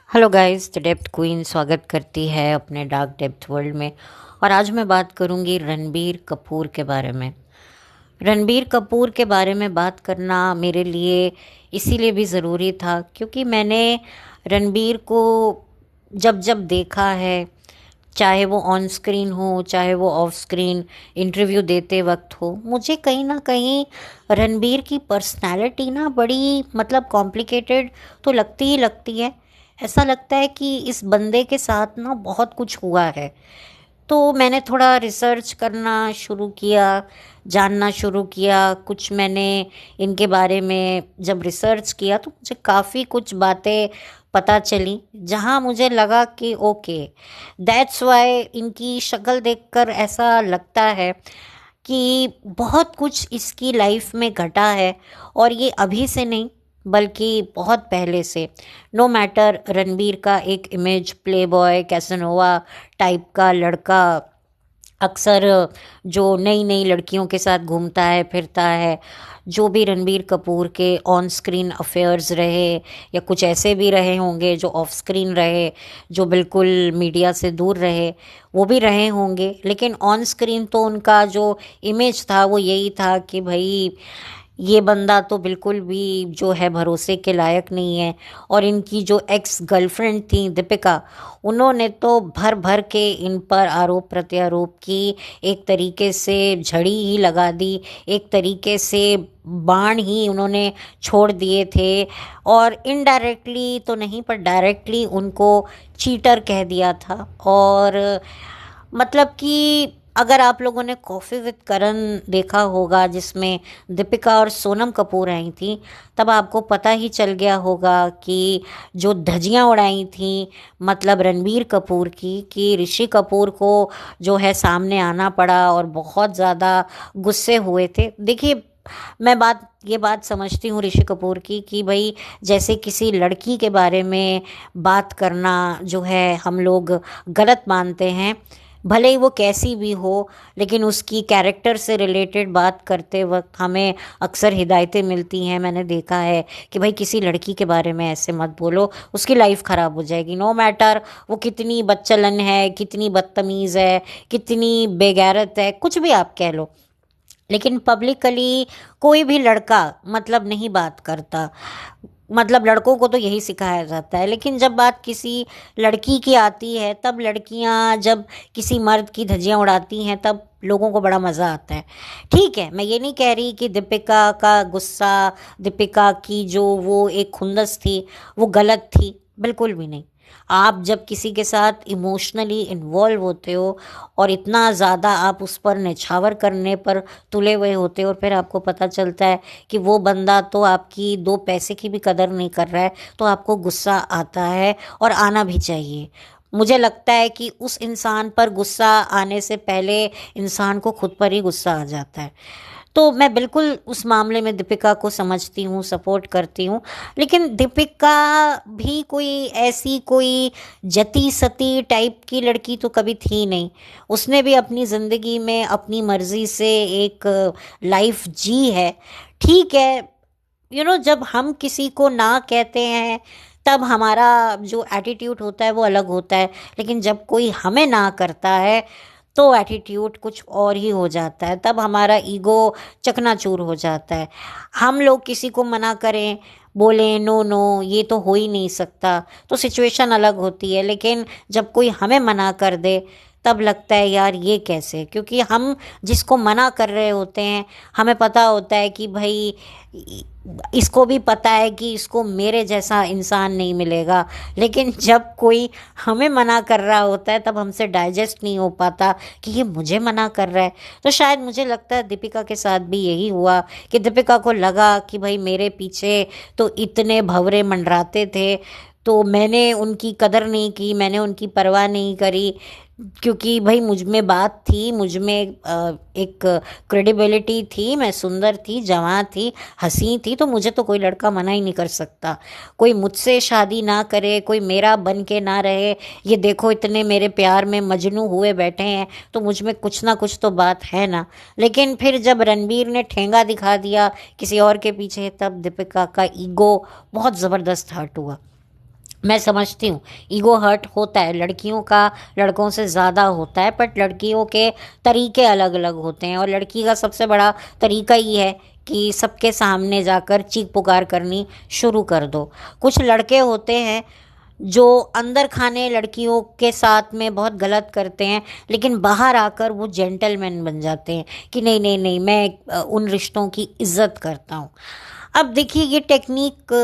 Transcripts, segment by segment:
Hello guys, the depth queen स्वागत करती है अपने डार्क डेप्थ वर्ल्ड में। और आज मैं बात करूंगी रणबीर कपूर के बारे में। रणबीर कपूर के बारे में बात करना मेरे लिए इसीलिए भी ज़रूरी था क्योंकि मैंने रणबीर को जब जब देखा है, चाहे वो ऑन स्क्रीन हो चाहे वो ऑफ स्क्रीन इंटरव्यू देते वक्त हो, मुझे कहीं ना कहीं रणबीर की पर्सनालिटी ना बड़ी कॉम्प्लिकेटेड तो लगती ही लगती है। ऐसा लगता है कि इस बंदे के साथ ना बहुत कुछ हुआ है। तो मैंने थोड़ा रिसर्च करना शुरू किया, जानना शुरू किया कुछ। मैंने इनके बारे में जब रिसर्च किया तो मुझे काफ़ी कुछ बातें पता चली, जहाँ मुझे लगा कि ओके, दैट्स वाई इनकी शक्ल देखकर ऐसा लगता है कि बहुत कुछ इसकी लाइफ में घटा है। और ये अभी से नहीं बल्कि बहुत पहले से। नो मैटर, रणबीर का एक image play boy Casanova type का लड़का अक्सर जो नई नई लड़कियों के साथ घूमता है फिरता है, जो भी रणबीर कपूर के ऑन स्क्रीन अफेयर्स रहे या कुछ ऐसे भी रहे होंगे जो ऑफ स्क्रीन रहे, जो बिल्कुल मीडिया से दूर रहे, वो भी रहे होंगे। लेकिन ऑन स्क्रीन तो उनका जो इमेज था वो यही था कि भाई ये बंदा तो बिल्कुल भी जो है भरोसे के लायक नहीं है। और इनकी जो एक्स गर्लफ्रेंड थी दीपिका, उन्होंने तो भर भर के इन पर आरोप प्रत्यारोप की, एक तरीके से झड़ी ही लगा दी, एक तरीके से बाण ही उन्होंने छोड़ दिए थे। और इनडायरेक्टली तो नहीं पर डायरेक्टली उनको चीटर कह दिया था। और कि अगर आप लोगों ने कॉफ़ी विद करण देखा होगा जिसमें दीपिका और सोनम कपूर आई थी, तब आपको पता ही चल गया होगा कि जो धज्जियां उड़ाई थी रणबीर कपूर की, कि ऋषि कपूर को जो है सामने आना पड़ा और बहुत ज़्यादा गुस्से हुए थे। देखिए, मैं ये बात समझती हूँ ऋषि कपूर की कि भाई जैसे किसी लड़की के बारे में बात करना जो है हम लोग गलत मानते हैं, भले ही वो कैसी भी हो, लेकिन उसकी कैरेक्टर से रिलेटेड बात करते वक्त हमें अक्सर हिदायतें मिलती हैं। मैंने देखा है कि भाई किसी लड़की के बारे में ऐसे मत बोलो, उसकी लाइफ ख़राब हो जाएगी। नो मैटर वो कितनी बच्चलन है, कितनी बदतमीज़ है, कितनी बेगैरत है, कुछ भी आप कह लो, लेकिन पब्लिकली कोई भी लड़का नहीं बात करता। लड़कों को तो यही सिखाया जाता है। लेकिन जब बात किसी लड़की की आती है, तब लड़कियां जब किसी मर्द की धज्जियां उड़ाती हैं, तब लोगों को बड़ा मज़ा आता है। ठीक है, मैं ये नहीं कह रही कि दीपिका का गुस्सा, दीपिका की जो वो एक खुंदस थी वो गलत थी, बिल्कुल भी नहीं। आप जब किसी के साथ इमोशनली इन्वॉल्व होते हो और इतना ज़्यादा आप उस पर निछावर करने पर तुले हुए होते हो, और फिर आपको पता चलता है कि वो बंदा तो आपकी दो पैसे की भी कदर नहीं कर रहा है, तो आपको गुस्सा आता है और आना भी चाहिए। मुझे लगता है कि उस इंसान पर गुस्सा आने से पहले इंसान को खुद पर ही गुस्सा आ जाता है। तो मैं बिल्कुल उस मामले में दीपिका को समझती हूँ, सपोर्ट करती हूँ। लेकिन दीपिका भी कोई ऐसी कोई जती सती टाइप की लड़की तो कभी थी नहीं। उसने भी अपनी ज़िंदगी में अपनी मर्ज़ी से एक लाइफ जी है। ठीक है, जब हम किसी को ना कहते हैं तब हमारा जो एटीट्यूड होता है वो अलग होता है। लेकिन जब कोई हमें ना करता है तो एटीट्यूड कुछ और ही हो जाता है, तब हमारा ईगो चकनाचूर हो जाता है। हम लोग किसी को मना करें, बोलें नो नो ये तो हो ही नहीं सकता, तो सिचुएशन अलग होती है। लेकिन जब कोई हमें मना कर दे तब लगता है यार ये कैसे, क्योंकि हम जिसको मना कर रहे होते हैं हमें पता होता है कि भाई इसको भी पता है कि इसको मेरे जैसा इंसान नहीं मिलेगा। लेकिन जब कोई हमें मना कर रहा होता है तब हमसे डाइजेस्ट नहीं हो पाता कि ये मुझे मना कर रहा है। तो शायद मुझे लगता है दीपिका के साथ भी यही हुआ कि दीपिका को लगा कि भाई मेरे पीछे तो इतने भंवरे मंडराते थे, तो मैंने उनकी कदर नहीं की, मैंने उनकी परवाह नहीं करी, क्योंकि भाई मुझ में बात थी, मुझ में एक क्रेडिबिलिटी थी, मैं सुंदर थी, जवां थी, हंसी थी, तो मुझे तो कोई लड़का मना ही नहीं कर सकता। कोई मुझसे शादी ना करे, कोई मेरा बन के ना रहे, ये देखो इतने मेरे प्यार में मजनू हुए बैठे हैं, तो मुझ में कुछ ना कुछ तो बात है ना। लेकिन फिर जब रणबीर ने ठेंगा दिखा दिया किसी और के पीछे, तब दीपिका का ईगो बहुत ज़बरदस्त हर्ट हुआ। मैं समझती हूँ ईगो हर्ट होता है, लड़कियों का लड़कों से ज़्यादा होता है, बट लड़कियों के तरीके अलग अलग होते हैं। और लड़की का सबसे बड़ा तरीका ये है कि सबके सामने जाकर चीख पुकार करनी शुरू कर दो। कुछ लड़के होते हैं जो अंदर खाने लड़कियों के साथ में बहुत गलत करते हैं, लेकिन बाहर आकर वो जेंटलमैन बन जाते हैं कि नहीं नहीं नहीं, मैं उन रिश्तों की इज्जत करता हूँ। अब देखिए ये टेक्निक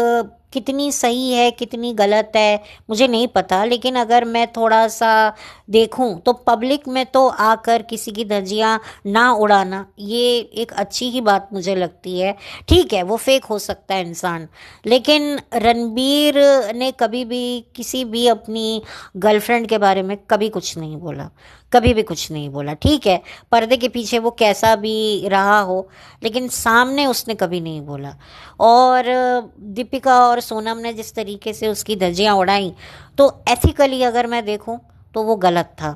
कितनी सही है कितनी गलत है मुझे नहीं पता, लेकिन अगर मैं थोड़ा सा देखूं तो पब्लिक में तो आकर किसी की धज्जियां ना उड़ाना ये एक अच्छी ही बात मुझे लगती है। ठीक है वो फेक हो सकता है इंसान, लेकिन रणबीर ने कभी भी किसी भी अपनी गर्लफ्रेंड के बारे में कभी कुछ नहीं बोला, कभी भी कुछ नहीं बोला। ठीक है पर्दे के पीछे वो कैसा भी रहा हो, लेकिन सामने उसने कभी नहीं बोला। और दीपिका और सोनम ने जिस तरीके से उसकी धज्जियां उड़ाई, तो एथिकली अगर मैं देखूं तो वो गलत था।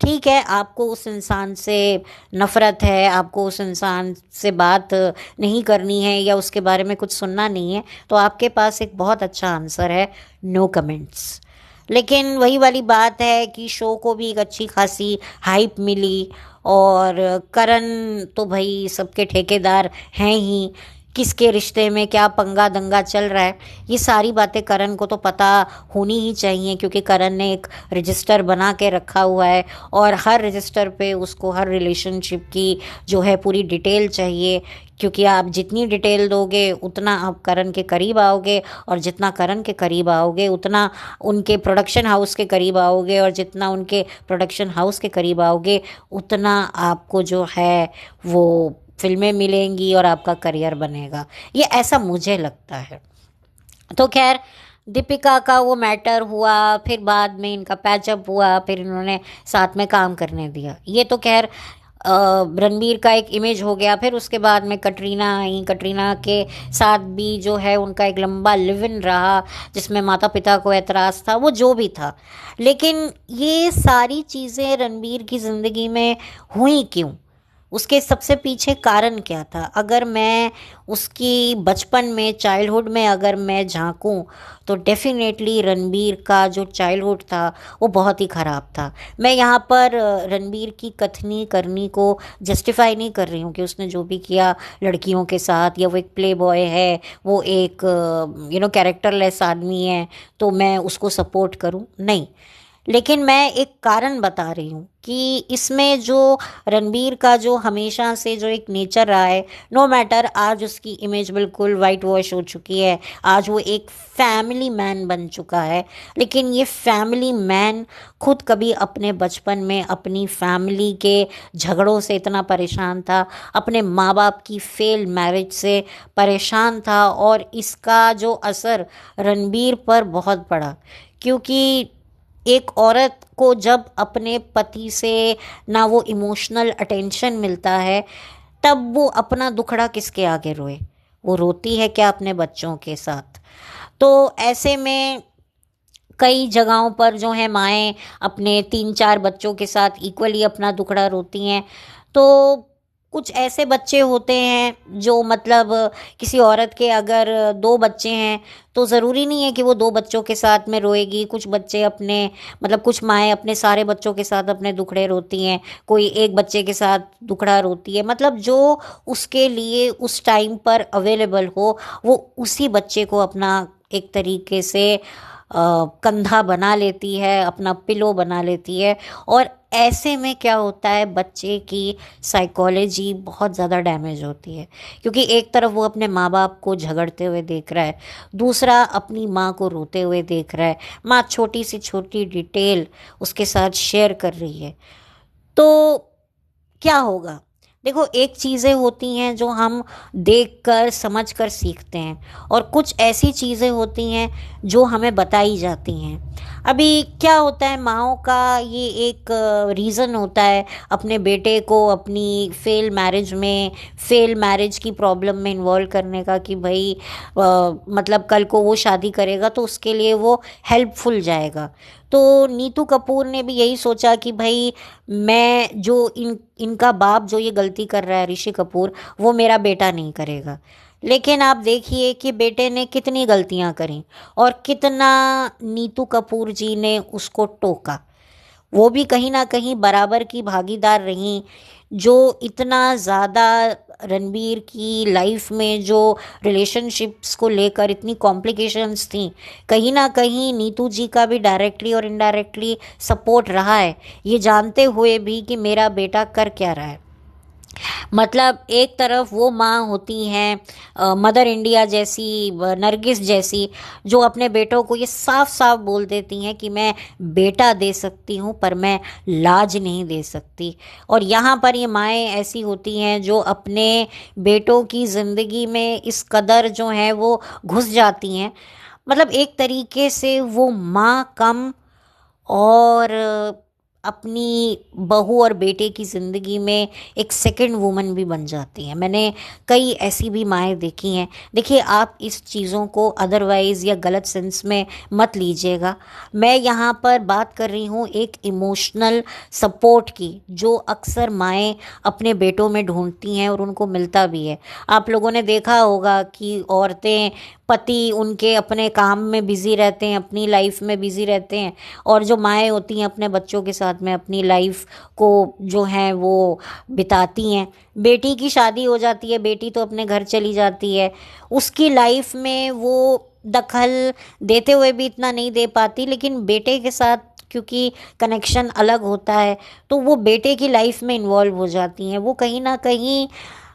ठीक है आपको उस इंसान से नफ़रत है, आपको उस इंसान से बात नहीं करनी है या उसके बारे में कुछ सुनना नहीं है, तो आपके पास एक बहुत अच्छा आंसर है, नो कमेंट्स। लेकिन वही वाली बात है कि शो को भी एक अच्छी खासी हाइप मिली, और करण तो भाई सबके ठेकेदार हैं ही, किसके रिश्ते में क्या पंगा दंगा चल रहा है ये सारी बातें करण को तो पता होनी ही चाहिए, क्योंकि करण ने एक रजिस्टर बना के रखा हुआ है और हर रजिस्टर पे उसको हर रिलेशनशिप की जो है पूरी डिटेल चाहिए। क्योंकि आप जितनी डिटेल दोगे उतना आप करण के करीब आओगे, और जितना करण के करीब आओगे उतना उनके प्रोडक्शन हाउस के करीब आओगे, और जितना उनके प्रोडक्शन हाउस के करीब आओगे उतना आपको जो है वो फिल्में मिलेंगी और आपका करियर बनेगा। ये ऐसा मुझे लगता है। तो खैर दीपिका का वो मैटर हुआ, फिर बाद में इनका पैचअप हुआ, फिर इन्होंने साथ में काम करने दिया, ये तो खैर रणबीर का एक इमेज हो गया। फिर उसके बाद में कटरीना आई, कटरीना के साथ भी जो है उनका एक लंबा लिव इन रहा, जिसमें माता पिता को एतराज़ था, वो जो भी था। लेकिन ये सारी चीज़ें रणबीर की ज़िंदगी में हुई क्यों, उसके सबसे पीछे कारण क्या था? अगर मैं उसकी बचपन में चाइल्डहुड में अगर मैं झांकूं तो डेफिनेटली रणबीर का जो चाइल्डहुड था वो बहुत ही ख़राब था। मैं यहाँ पर रणबीर की कथनी करनी को जस्टिफाई नहीं कर रही हूँ कि उसने जो भी किया लड़कियों के साथ, या वो एक प्ले बॉय है, वो एक कैरेक्टरलेस आदमी है तो मैं उसको सपोर्ट करूँ, नहीं। लेकिन मैं एक कारण बता रही हूँ कि इसमें जो रणबीर का जो हमेशा से जो एक नेचर रहा है, नो मैटर आज उसकी इमेज बिल्कुल वाइट वॉश हो चुकी है, आज वो एक फैमिली मैन बन चुका है, लेकिन ये फैमिली मैन खुद कभी अपने बचपन में अपनी फैमिली के झगड़ों से इतना परेशान था, अपने माँ बाप की फेल मैरिज से परेशान था, और इसका जो असर रणबीर पर बहुत पड़ा। क्योंकि एक औरत को जब अपने पति से ना वो इमोशनल अटेंशन मिलता है, तब वो अपना दुखड़ा किसके आगे रोए? वो रोती है क्या अपने बच्चों के साथ? तो ऐसे में कई जगहों पर जो है माएँ अपने 3-4 बच्चों के साथ इक्वली अपना दुखड़ा रोती हैं। तो कुछ ऐसे बच्चे होते हैं जो मतलब किसी औरत के अगर 2 बच्चे हैं तो ज़रूरी नहीं है कि वो 2 बच्चों के साथ में रोएगी। कुछ बच्चे अपने मतलब कुछ माएँ अपने सारे बच्चों के साथ अपने दुखड़े रोती हैं, कोई एक बच्चे के साथ दुखड़ा रोती है, मतलब जो उसके लिए उस टाइम पर अवेलेबल हो वो उसी बच्चे को अपना एक तरीके से कंधा बना लेती है, अपना पिलो बना लेती है। और ऐसे में क्या होता है, बच्चे की साइकोलॉजी बहुत ज़्यादा डैमेज होती है, क्योंकि एक तरफ वो अपने माँ बाप को झगड़ते हुए देख रहा है, दूसरा अपनी माँ को रोते हुए देख रहा है, माँ छोटी सी छोटी डिटेल उसके साथ शेयर कर रही है। तो क्या होगा? देखो एक चीज़ें होती हैं जो हम देखकर समझकर सीखते हैं, और कुछ ऐसी चीज़ें होती हैं जो हमें बताई जाती हैं। अभी क्या होता है, माँओं का ये एक रीज़न होता है अपने बेटे को अपनी फेल मैरिज की प्रॉब्लम में इन्वॉल्व करने का, कि भाई मतलब कल को वो शादी करेगा तो उसके लिए वो हेल्पफुल जाएगा। तो नीतू कपूर ने भी यही सोचा कि भाई मैं जो इनका बाप जो ये गलती कर रहा है ऋषि कपूर, वो मेरा बेटा नहीं करेगा। लेकिन आप देखिए कि बेटे ने कितनी गलतियां करी और कितना नीतू कपूर जी ने उसको टोका। वो भी कहीं ना कहीं बराबर की भागीदार रहीं। जो इतना ज़्यादा रणबीर की लाइफ में जो रिलेशनशिप्स को लेकर इतनी कॉम्प्लिकेशंस थी, कहीं ना कहीं नीतू जी का भी डायरेक्टली और इनडायरेक्टली सपोर्ट रहा है, ये जानते हुए भी कि मेरा बेटा कर क्या रहा है। मतलब एक तरफ वो माँ होती हैं मदर इंडिया जैसी, नरगिस जैसी, जो अपने बेटों को ये साफ साफ बोल देती हैं कि मैं बेटा दे सकती हूँ पर मैं लाज नहीं दे सकती। और यहाँ पर ये माएँ ऐसी होती हैं जो अपने बेटों की ज़िंदगी में इस कदर जो है वो घुस जाती हैं। मतलब एक तरीके से वो माँ कम और अपनी बहू और बेटे की ज़िंदगी में एक सेकंड वूमन भी बन जाती हैं। मैंने कई ऐसी भी माएँ देखी हैं। देखिए, आप इस चीज़ों को अदरवाइज़ या गलत सेंस में मत लीजिएगा। मैं यहाँ पर बात कर रही हूँ एक इमोशनल सपोर्ट की, जो अक्सर माएँ अपने बेटों में ढूंढती हैं और उनको मिलता भी है। आप लोगों ने देखा होगा कि औरतें, पति उनके अपने काम में बिज़ी रहते हैं, अपनी लाइफ में बिज़ी रहते हैं, और जो माएँ होती हैं अपने बच्चों के साथ में अपनी लाइफ को जो है वो बिताती हैं। बेटी की शादी हो जाती है, बेटी तो अपने घर चली जाती है, उसकी लाइफ में वो दखल देते हुए भी इतना नहीं दे पाती, लेकिन बेटे के साथ क्योंकि कनेक्शन अलग होता है तो वो बेटे की लाइफ में इन्वॉल्व हो जाती हैं। वो कहीं ना कहीं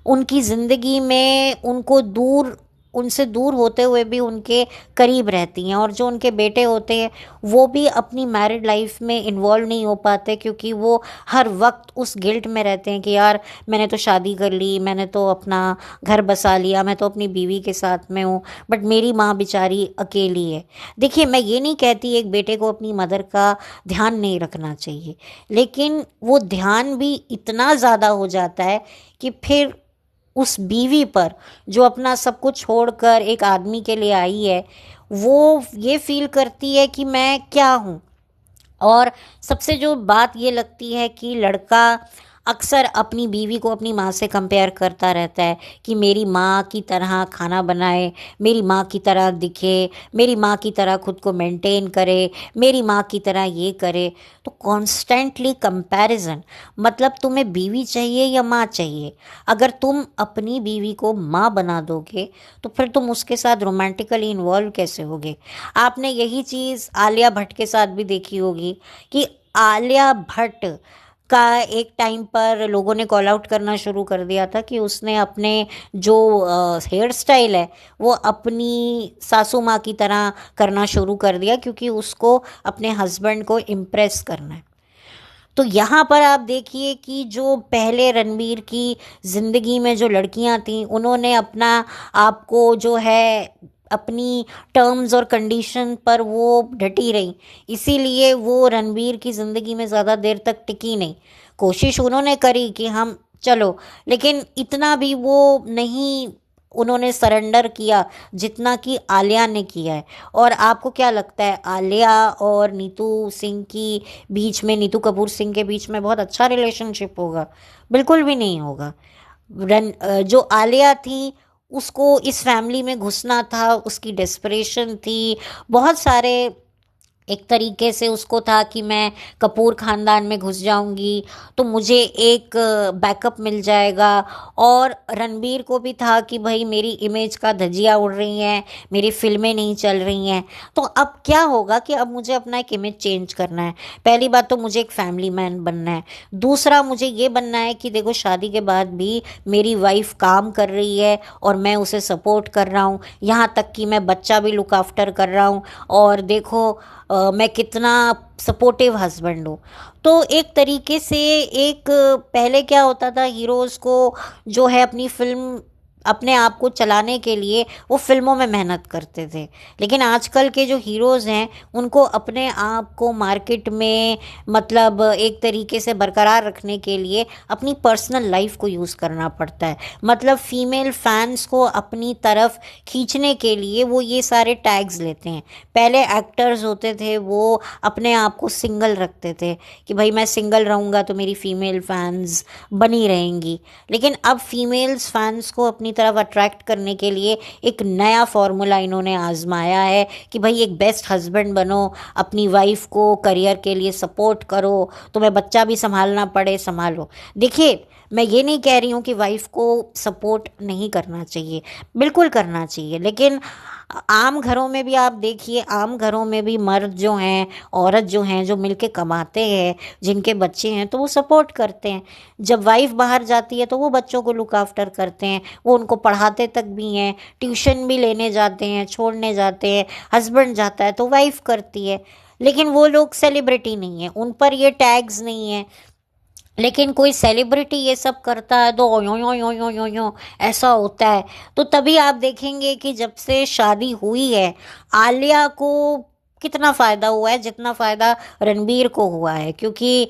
उनकी ज़िंदगी में उनको दूर, उनसे दूर होते हुए भी उनके करीब रहती हैं। और जो उनके बेटे होते हैं वो भी अपनी मैरिड लाइफ में इन्वॉल्व नहीं हो पाते, क्योंकि वो हर वक्त उस गिल्ट में रहते हैं कि यार मैंने तो शादी कर ली, मैंने तो अपना घर बसा लिया, मैं तो अपनी बीवी के साथ में हूँ, बट मेरी माँ बेचारी अकेली है। देखिए, मैं ये नहीं कहती एक बेटे को अपनी मदर का ध्यान नहीं रखना चाहिए, लेकिन वो ध्यान भी इतना ज़्यादा हो जाता है कि फिर उस बीवी पर जो अपना सब कुछ छोड़कर एक आदमी के लिए आई है, वो ये फील करती है कि मैं क्या हूँ। और सबसे जो बात ये लगती है कि लड़का अक्सर अपनी बीवी को अपनी माँ से कंपेयर करता रहता है कि मेरी माँ की तरह खाना बनाए, मेरी माँ की तरह दिखे, मेरी माँ की तरह खुद को मेंटेन करे, मेरी माँ की तरह ये करे। तो कॉन्स्टेंटली कंपैरिजन, मतलब तुम्हें बीवी चाहिए या माँ चाहिए? अगर तुम अपनी बीवी को माँ बना दोगे तो फिर तुम उसके साथ रोमांटिकली इन्वॉल्व कैसे होगे? आपने यही चीज़ आलिया भट्ट के साथ भी देखी होगी कि आलिया भट्ट का एक टाइम पर लोगों ने कॉल आउट करना शुरू कर दिया था कि उसने अपने जो हेयर स्टाइल है वो अपनी सासू माँ की तरह करना शुरू कर दिया, क्योंकि उसको अपने हस्बैंड को इम्प्रेस करना है। तो यहाँ पर आप देखिए कि जो पहले रणबीर की ज़िंदगी में जो लड़कियाँ थीं, उन्होंने अपना आपको जो है अपनी टर्म्स और कंडीशन पर वो डटी रही, इसीलिए वो रणबीर की ज़िंदगी में ज़्यादा देर तक टिकी नहीं। कोशिश उन्होंने करी कि हम चलो, लेकिन इतना भी वो नहीं उन्होंने सरेंडर किया जितना कि आलिया ने किया है। और आपको क्या लगता है, आलिया और नीतू सिंह की बीच में, नीतू कपूर सिंह के बीच में बहुत अच्छा रिलेशनशिप होगा? बिल्कुल भी नहीं होगा। जो आलिया थी उसको इस फैमिली में घुसना था, उसकी डेस्परेशन थी, बहुत सारे एक तरीके से उसको था कि मैं कपूर ख़ानदान में घुस जाऊंगी तो मुझे एक बैकअप मिल जाएगा। और रणबीर को भी था कि भाई मेरी इमेज का धज्जियाँ उड़ रही हैं, मेरी फिल्में नहीं चल रही हैं, तो अब क्या होगा कि अब मुझे अपना एक इमेज चेंज करना है। पहली बात तो मुझे एक फैमिली मैन बनना है, दूसरा मुझे ये बनना है कि देखो शादी के बाद भी मेरी वाइफ काम कर रही है और मैं उसे सपोर्ट कर रहा हूँ, यहाँ तक कि मैं बच्चा भी लुक आफ्टर कर रहा हूँ, और देखो मैं कितना सपोर्टिव हस्बैंड हूँ। तो एक तरीके से एक पहले क्या होता था, हीरोज़ को जो है अपनी फिल्म, अपने आप को चलाने के लिए वो फिल्मों में मेहनत करते थे, लेकिन आजकल के जो हीरोज़ हैं उनको अपने आप को मार्केट में, मतलब एक तरीके से बरकरार रखने के लिए अपनी पर्सनल लाइफ को यूज़ करना पड़ता है। मतलब फीमेल फैंस को अपनी तरफ खींचने के लिए वो ये सारे टैग्स लेते हैं। पहले एक्टर्स होते थे वो अपने आप को सिंगल रखते थे कि भाई मैं सिंगल रहूँगा तो मेरी फीमेल फैंस बनी रहेंगी, लेकिन अब फीमेल्स फैंस को अपनी तरफ अट्रैक्ट करने के लिए एक नया फॉर्मूला इन्होंने आजमाया है कि भाई एक बेस्ट हस्बैंड बनो, अपनी वाइफ को करियर के लिए सपोर्ट करो, तुम्हें बच्चा भी संभालना पड़े संभालो। देखिए, मैं ये नहीं कह रही हूँ कि वाइफ को सपोर्ट नहीं करना चाहिए, बिल्कुल करना चाहिए, लेकिन आम घरों में भी आप देखिए, आम घरों में भी मर्द जो हैं, औरत जो हैं, जो मिलके कमाते हैं, जिनके बच्चे हैं, तो वो सपोर्ट करते हैं। जब वाइफ बाहर जाती है तो वो बच्चों को लुक आफ्टर करते हैं, वो उनको पढ़ाते तक भी हैं, ट्यूशन भी लेने जाते हैं, छोड़ने जाते हैं। हस्बैंड जाता है तो वाइफ करती है, लेकिन वो लोग सेलिब्रिटी नहीं है, उन पर ये टैग्स नहीं है। लेकिन कोई सेलिब्रिटी ये सब करता है तो यो यो यो यो यो यो ऐसा होता है। तो तभी आप देखेंगे कि जब से शादी हुई है, आलिया को कितना फ़ायदा हुआ है, जितना फ़ायदा रणबीर को हुआ है। क्योंकि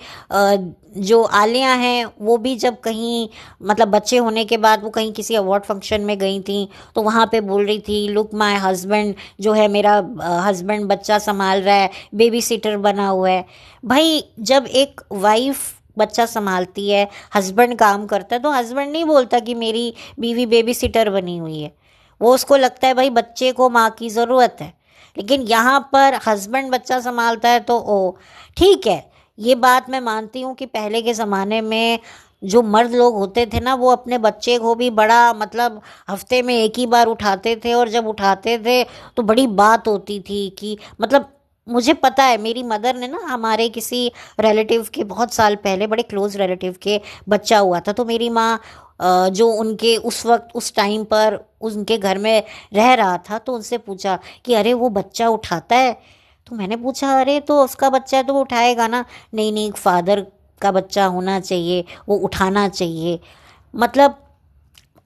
जो आलिया हैं वो भी जब कहीं, मतलब बच्चे होने के बाद वो कहीं किसी अवार्ड फंक्शन में गई थी, तो वहाँ पे बोल रही थी, लुक माय हस्बैंड, जो है मेरा हस्बैंड बच्चा संभाल रहा है, बेबी सिटर बना हुआ है। भाई जब एक वाइफ बच्चा संभालती है, हस्बैंड काम करता है, तो हस्बैंड नहीं बोलता कि मेरी बीवी बेबी सिटर बनी हुई है। वो उसको लगता है भाई बच्चे को माँ की ज़रूरत है। लेकिन यहाँ पर हस्बैंड बच्चा संभालता है तो ओ ठीक है, ये बात मैं मानती हूँ कि पहले के ज़माने में जो मर्द लोग होते थे ना, वो अपने बच्चे को भी बड़ा, मतलब हफ्ते में एक ही बार उठाते थे, और जब उठाते थे तो बड़ी बात होती थी कि, मतलब मुझे पता है, मेरी मदर ने ना, हमारे किसी रिलेटिव के बहुत साल पहले, बड़े क्लोज रिलेटिव के बच्चा हुआ था, तो मेरी माँ जो उनके उस वक्त उस टाइम पर उनके घर में रह रहा था, तो उनसे पूछा कि अरे वो बच्चा उठाता है? तो मैंने पूछा अरे तो उसका बच्चा है तो वो उठाएगा ना। नहीं नहीं, फादर का बच्चा होना चाहिए, वो उठाना चाहिए। मतलब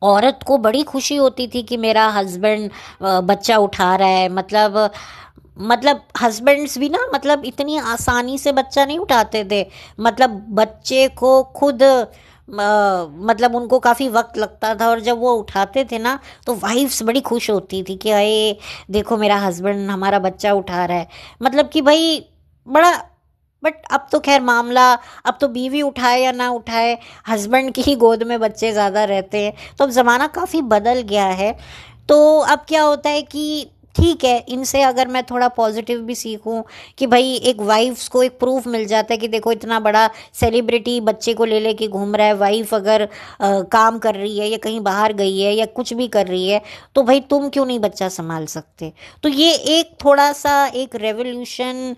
औरत को बड़ी खुशी होती थी कि मेरा हस्बैंड बच्चा उठा रहा है। मतलब हस्बैंड्स भी ना, मतलब इतनी आसानी से बच्चा नहीं उठाते थे। मतलब बच्चे को खुद मतलब उनको काफ़ी वक्त लगता था, और जब वो उठाते थे ना तो वाइफ्स बड़ी खुश होती थी कि अरे देखो मेरा हस्बैंड हमारा बच्चा उठा रहा है। मतलब कि भाई बड़ा, बट अब तो खैर मामला, अब तो बीवी उठाए या ना उठाए, हस्बैंड की ही गोद में बच्चे ज़्यादा रहते हैं। तो अब ज़माना काफ़ी बदल गया है। तो अब क्या होता है कि ठीक है, इनसे अगर मैं थोड़ा पॉजिटिव भी सीखूं कि भाई एक वाइफ्स को एक प्रूफ मिल जाता है कि देखो इतना बड़ा सेलिब्रिटी बच्चे को ले लेके घूम रहा है, वाइफ अगर काम कर रही है या कहीं बाहर गई है या कुछ भी कर रही है, तो भाई तुम क्यों नहीं बच्चा संभाल सकते? तो ये एक थोड़ा सा एक रेवोल्यूशन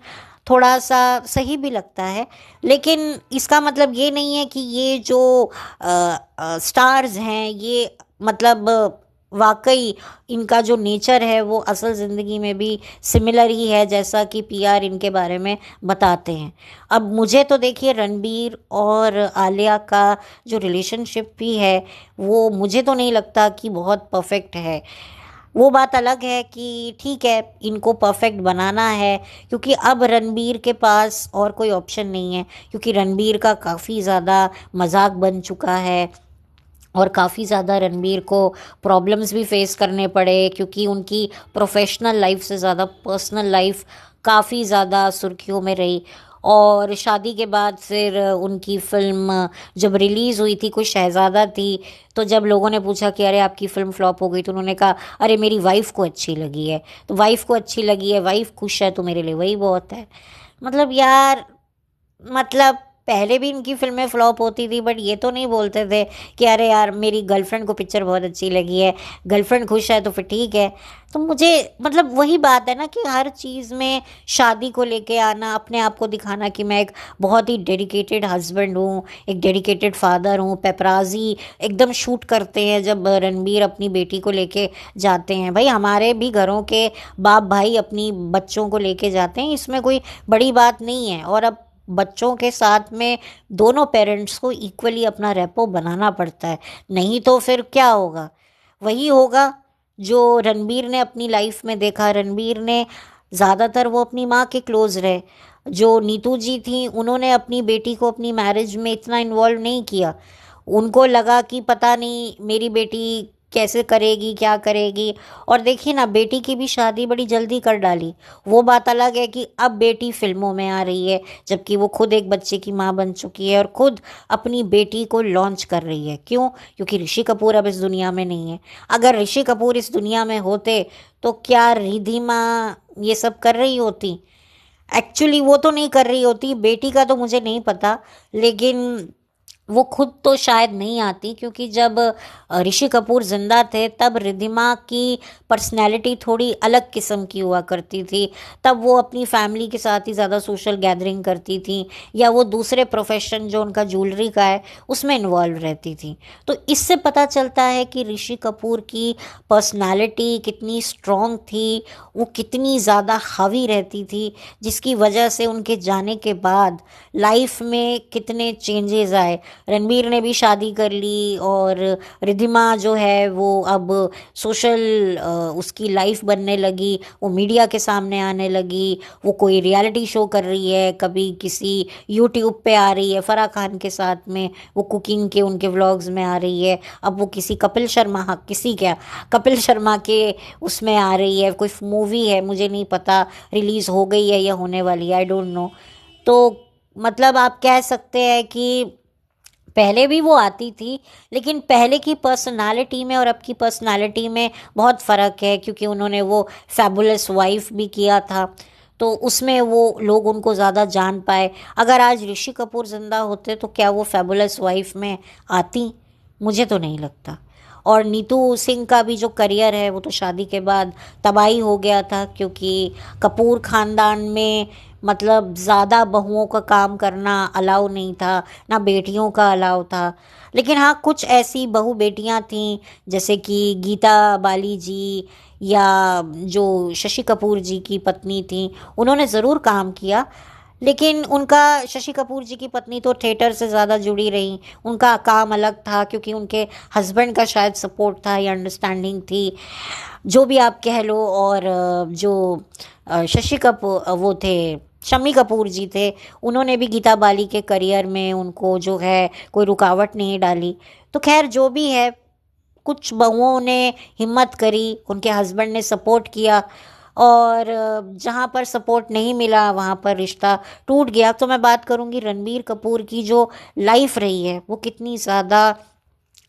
थोड़ा सा सही भी लगता है। लेकिन इसका मतलब ये नहीं है कि ये जो स्टार्स हैं, ये मतलब वाकई इनका जो नेचर है वो असल ज़िंदगी में भी सिमिलर ही है, जैसा कि पीआर इनके बारे में बताते हैं। अब मुझे तो देखिए रणबीर और आलिया का जो रिलेशनशिप भी है, वो मुझे तो नहीं लगता कि बहुत परफेक्ट है। वो बात अलग है कि ठीक है, इनको परफेक्ट बनाना है, क्योंकि अब रणबीर के पास और कोई ऑप्शन नहीं है, क्योंकि रणबीर का काफ़ी ज़्यादा मजाक बन चुका है, और काफ़ी ज़्यादा रणबीर को प्रॉब्लम्स भी फेस करने पड़े, क्योंकि उनकी प्रोफेशनल लाइफ से ज़्यादा पर्सनल लाइफ काफ़ी ज़्यादा सुर्खियों में रही। और शादी के बाद फिर उनकी फ़िल्म जब रिलीज़ हुई थी, कोई शहज़ादा थी, तो जब लोगों ने पूछा कि अरे आपकी फ़िल्म फ्लॉप हो गई, तो उन्होंने कहा अरे मेरी वाइफ को अच्छी लगी है। तो वाइफ को अच्छी लगी है, वाइफ खुश है, तो मेरे लिए वही बहुत है। मतलब यार, मतलब पहले भी इनकी फिल्में फ्लॉप होती थी, बट ये तो नहीं बोलते थे कि अरे यार मेरी गर्लफ्रेंड को पिक्चर बहुत अच्छी लगी है, गर्लफ्रेंड खुश है तो फिर ठीक है। तो मुझे, मतलब वही बात है ना कि हर चीज़ में शादी को लेके आना, अपने आप को दिखाना कि मैं एक बहुत ही डेडिकेटेड हस्बैंड हूँ, एक डेडिकेटेड फादर हूँ। पेपराजी एकदम शूट करते हैं जब रणबीर अपनी बेटी को लेके जाते हैं। भाई हमारे भी घरों के बाप भाई अपनी बच्चों को लेके जाते हैं, इसमें कोई बड़ी बात नहीं है। और अब बच्चों के साथ में दोनों पेरेंट्स को इक्वली अपना रेपो बनाना पड़ता है, नहीं तो फिर क्या होगा? वही होगा जो रणबीर ने अपनी लाइफ में देखा। रणबीर ने ज़्यादातर वो अपनी माँ के क्लोज रहे। जो नीतू जी थी, उन्होंने अपनी बेटी को अपनी मैरिज में इतना इन्वॉल्व नहीं किया। उनको लगा कि पता नहीं मेरी बेटी कैसे करेगी, क्या करेगी। और देखिए ना, बेटी की भी शादी बड़ी जल्दी कर डाली। वो बात अलग है कि अब बेटी फिल्मों में आ रही है, जबकि वो खुद एक बच्चे की माँ बन चुकी है और खुद अपनी बेटी को लॉन्च कर रही है। क्यों? क्योंकि ऋषि कपूर अब इस दुनिया में नहीं है। अगर ऋषि कपूर इस दुनिया में होते तो क्या रिधिमा ये सब कर रही होती? एक्चुअली वो तो नहीं कर रही होती, बेटी का तो मुझे नहीं पता, लेकिन वो खुद तो शायद नहीं आती, क्योंकि जब ऋषि कपूर जिंदा थे तब रिधिमा की पर्सनैलिटी थोड़ी अलग किस्म की हुआ करती थी। तब वो अपनी फैमिली के साथ ही ज़्यादा सोशल गैदरिंग करती थी, या वो दूसरे प्रोफेशन जो उनका ज्वेलरी का है उसमें इन्वॉल्व रहती थी। तो इससे पता चलता है कि ऋषि कपूर की पर्सनैलिटी कितनी स्ट्रॉन्ग थी, वो कितनी ज़्यादा हावी रहती थी, जिसकी वजह से उनके जाने के बाद लाइफ में कितने चेंजेस आए। रणबीर ने भी शादी कर ली और रिधिमा जो है वो अब सोशल उसकी लाइफ बनने लगी, वो मीडिया के सामने आने लगी, वो कोई रियलिटी शो कर रही है, कभी किसी यूट्यूब पे आ रही है फराह खान के साथ में, वो कुकिंग के उनके व्लॉग्स में आ रही है, अब वो किसी कपिल शर्मा, हाँ किसी क्या, कपिल शर्मा के उसमें आ रही है, कोई मूवी है मुझे नहीं पता रिलीज़ हो गई है या होने वाली है, आई डोंट नो। तो मतलब आप कह सकते हैं कि पहले भी वो आती थी, लेकिन पहले की पर्सनालिटी में और अब की पर्सनालिटी में बहुत फ़र्क है, क्योंकि उन्होंने वो फैबुलस वाइफ भी किया था, तो उसमें वो लोग उनको ज़्यादा जान पाए। अगर आज ऋषि कपूर ज़िंदा होते तो क्या वो फैबुलस वाइफ में आती? मुझे तो नहीं लगता। और नीतू सिंह का भी जो करियर है वो तो शादी के बाद तबाही हो गया था, क्योंकि कपूर ख़ानदान में मतलब ज़्यादा बहुओं का काम करना अलाउ नहीं था, ना बेटियों का अलाउ था। लेकिन हाँ, कुछ ऐसी बहू बेटियां थीं जैसे कि गीता बाली जी, या जो शशि कपूर जी की पत्नी थी, उन्होंने ज़रूर काम किया। लेकिन उनका, शशि कपूर जी की पत्नी तो थिएटर से ज़्यादा जुड़ी रही, उनका काम अलग था, क्योंकि उनके हस्बैंड का शायद सपोर्ट था या अंडरस्टैंडिंग थी, जो भी आप कह लो। और जो शशि कपूर वो थे, शम्मी कपूर जी थे, उन्होंने भी गीता बाली के करियर में उनको जो है कोई रुकावट नहीं डाली। तो खैर जो भी है, कुछ बहुओं ने हिम्मत करी, उनके हस्बैंड ने सपोर्ट किया, और जहाँ पर सपोर्ट नहीं मिला वहाँ पर रिश्ता टूट गया। तो मैं बात करूँगी रणबीर कपूर की, जो लाइफ रही है वो कितनी ज़्यादा,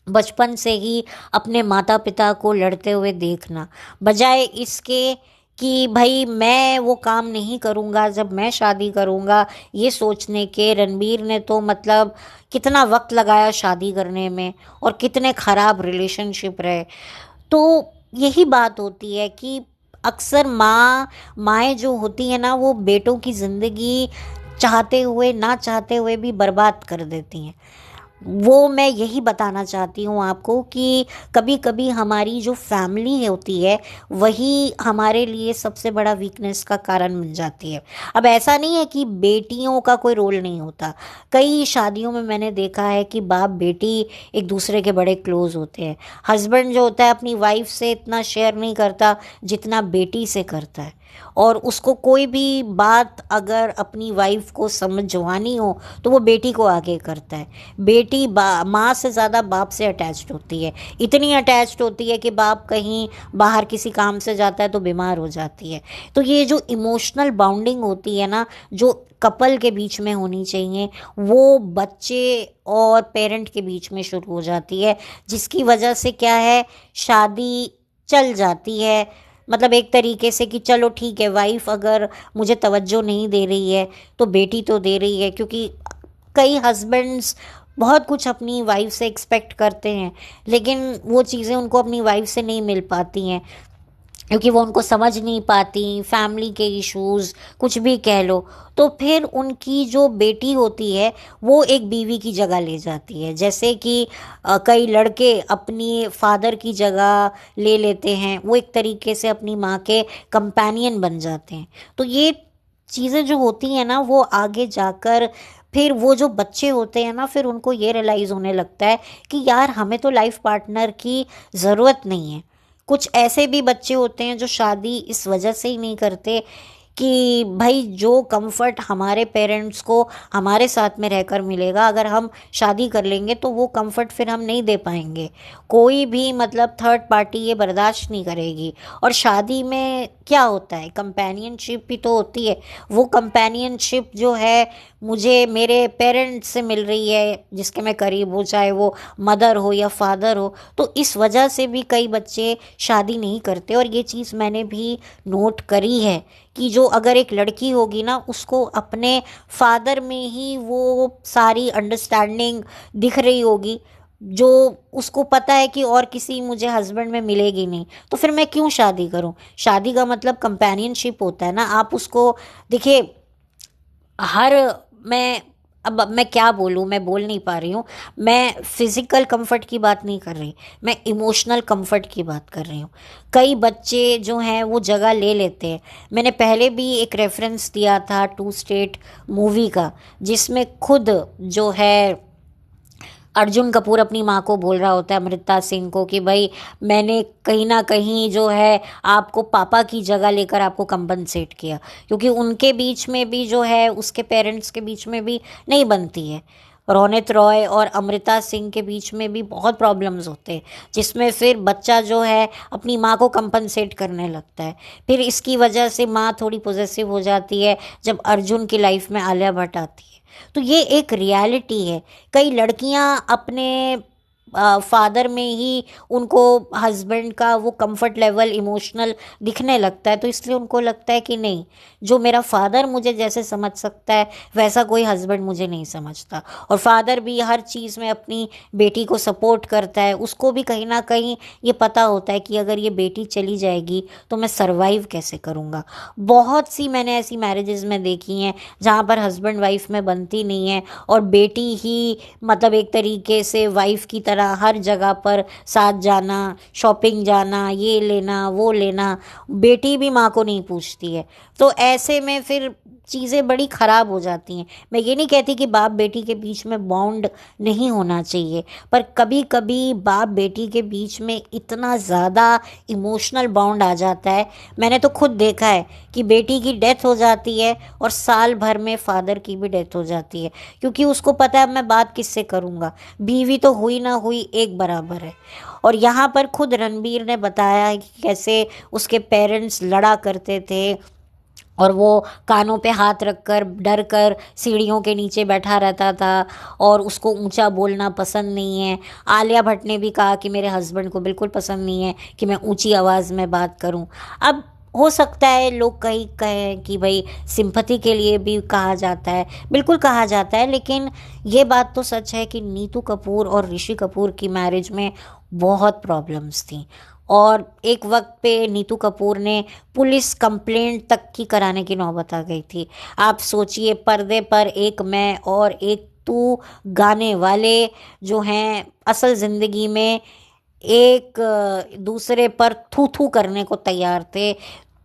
बचपन से ही अपने माता पिता को लड़ते हुए देखना, बजाय इसके कि भाई मैं वो काम नहीं करूँगा जब मैं शादी करूँगा, ये सोचने के रणबीर ने तो मतलब कितना वक्त लगाया शादी करने में, और कितने ख़राब रिलेशनशिप रहे। तो यही बात होती है कि अक्सर माएँ जो होती हैं ना, वो बेटों की ज़िंदगी चाहते हुए ना चाहते हुए भी बर्बाद कर देती हैं। वो मैं यही बताना चाहती हूँ आपको कि कभी कभी हमारी जो फैमिली होती है वही हमारे लिए सबसे बड़ा वीकनेस का कारण बन जाती है। अब ऐसा नहीं है कि बेटियों का कोई रोल नहीं होता। कई शादियों में मैंने देखा है कि बाप बेटी एक दूसरे के बड़े क्लोज होते हैं। हस्बैंड जो होता है अपनी वाइफ से इतना शेयर नहीं करता जितना बेटी से करता है, और उसको कोई भी बात अगर अपनी वाइफ को समझवानी हो तो वो बेटी को आगे करता है। बेटी माँ से ज़्यादा बाप से अटैच्ड होती है, इतनी अटैच्ड होती है कि बाप कहीं बाहर किसी काम से जाता है तो बीमार हो जाती है। तो ये जो इमोशनल बाउंडिंग होती है ना, जो कपल के बीच में होनी चाहिए, वो बच्चे और पेरेंट के बीच में शुरू हो जाती है, जिसकी वजह से क्या है, शादी चल जाती है। मतलब एक तरीके से कि चलो ठीक है, वाइफ अगर मुझे तवज्जो नहीं दे रही है तो बेटी तो दे रही है, क्योंकि कई हस्बैंड्स बहुत कुछ अपनी वाइफ से एक्सपेक्ट करते हैं, लेकिन वो चीज़ें उनको अपनी वाइफ से नहीं मिल पाती हैं, क्योंकि वो उनको समझ नहीं पाती, फैमिली के इश्यूज़ कुछ भी कह लो। तो फिर उनकी जो बेटी होती है वो एक बीवी की जगह ले जाती है। जैसे कि कई लड़के अपनी फादर की जगह ले लेते हैं, वो एक तरीके से अपनी माँ के कंपेनियन बन जाते हैं। तो ये चीज़ें जो होती हैं ना, वो आगे जाकर फिर वो जो बच्चे होते हैं ना, फिर उनको ये रियलाइज़ होने लगता है कि यार हमें तो लाइफ पार्टनर की ज़रूरत नहीं है। कुछ ऐसे भी बच्चे होते हैं जो शादी इस वजह से ही नहीं करते कि भाई जो कंफर्ट हमारे पेरेंट्स को हमारे साथ में रहकर मिलेगा, अगर हम शादी कर लेंगे तो वो कंफर्ट फिर हम नहीं दे पाएंगे। कोई भी मतलब थर्ड पार्टी ये बर्दाश्त नहीं करेगी। और शादी में क्या होता है, कंपेनियनशिप भी तो होती है। वो कंपेनियनशिप जो है मुझे मेरे पेरेंट्स से मिल रही है, जिसके मैं करीब हूँ, चाहे वो मदर हो या फादर हो। तो इस वजह से भी कई बच्चे शादी नहीं करते। और ये चीज़ मैंने भी नोट करी है कि जो अगर एक लड़की होगी ना, उसको अपने फादर में ही वो सारी अंडरस्टैंडिंग दिख रही होगी, जो उसको पता है कि और किसी मुझे हस्बैंड में मिलेगी नहीं, तो फिर मैं क्यों शादी करूं। शादी का मतलब कंपेनियनशिप होता है ना। आप उसको देखिए, हर मैं अब मैं क्या बोलूँ, मैं बोल नहीं पा रही हूँ। मैं फिज़िकल कंफर्ट की बात नहीं कर रही, मैं इमोशनल कंफर्ट की बात कर रही हूँ। कई बच्चे जो हैं वो जगह ले लेते हैं। मैंने पहले भी एक रेफरेंस दिया था टू स्टेट मूवी का, जिसमें खुद जो है अर्जुन कपूर अपनी माँ को बोल रहा होता है, अमृता सिंह को, कि भाई मैंने कहीं ना कहीं जो है आपको पापा की जगह लेकर आपको कंपनसेट किया, क्योंकि उनके बीच में भी जो है उसके पेरेंट्स के बीच में भी नहीं बनती है। रोनित रॉय और अमृता सिंह के बीच में भी बहुत प्रॉब्लम्स होते हैं, जिसमें फिर बच्चा जो है अपनी माँ को कंपनसेट करने लगता है। फिर इसकी वजह से माँ थोड़ी पॉजेसिव हो जाती है जब अर्जुन की लाइफ में आलिया भट्ट आती है। तो ये एक रियलिटी है। कई लड़कियां अपने फादर में ही उनको हस्बैंड का वो कंफर्ट लेवल इमोशनल दिखने लगता है, तो इसलिए उनको लगता है कि नहीं, जो मेरा फादर मुझे जैसे समझ सकता है वैसा कोई हस्बैंड मुझे नहीं समझता। और फादर भी हर चीज़ में अपनी बेटी को सपोर्ट करता है। उसको भी कहीं ना कहीं ये पता होता है कि अगर ये बेटी चली जाएगी तो मैं सरवाइव कैसे करूँगा। बहुत सी मैंने ऐसी मैरिजेज़ में देखी हैं जहाँ पर हस्बैंड वाइफ में बनती नहीं है, और बेटी ही मतलब एक तरीके से वाइफ की तरह हर जगह पर साथ जाना, शॉपिंग जाना, ये लेना वो लेना, बेटी भी माँ को नहीं पूछती है। तो ऐसे में फिर चीज़ें बड़ी ख़राब हो जाती हैं। मैं ये नहीं कहती कि बाप बेटी के बीच में बॉन्ड नहीं होना चाहिए, पर कभी कभी बाप बेटी के बीच में इतना ज़्यादा इमोशनल बॉन्ड आ जाता है। मैंने तो खुद देखा है कि बेटी की डेथ हो जाती है और साल भर में फादर की भी डेथ हो जाती है, क्योंकि उसको पता है अब मैं बात किससे करूँगा, बीवी तो हुई ना हुई एक बराबर है। और यहाँ पर खुद रणबीर ने बताया है कि कैसे उसके पेरेंट्स लड़ा करते थे, और वो कानों पे हाथ रखकर डर कर सीढ़ियों के नीचे बैठा रहता था, और उसको ऊंचा बोलना पसंद नहीं है। आलिया भट्ट ने भी कहा कि मेरे हस्बैंड को बिल्कुल पसंद नहीं है कि मैं ऊंची आवाज़ में बात करूं। अब हो सकता है लोग कहीं कहें कि भाई सिंपैथी के लिए भी कहा जाता है, बिल्कुल कहा जाता है, लेकिन ये बात तो सच है कि नीतू कपूर और ऋषि कपूर की मैरिज में बहुत प्रॉब्लम्स थी। और एक वक्त पे नीतू कपूर ने पुलिस कंप्लेंट तक की कराने की नौबत आ गई थी। आप सोचिए, पर्दे पर एक मैं और एक तू गाने वाले जो हैं असल ज़िंदगी में एक दूसरे पर थू थू करने को तैयार थे,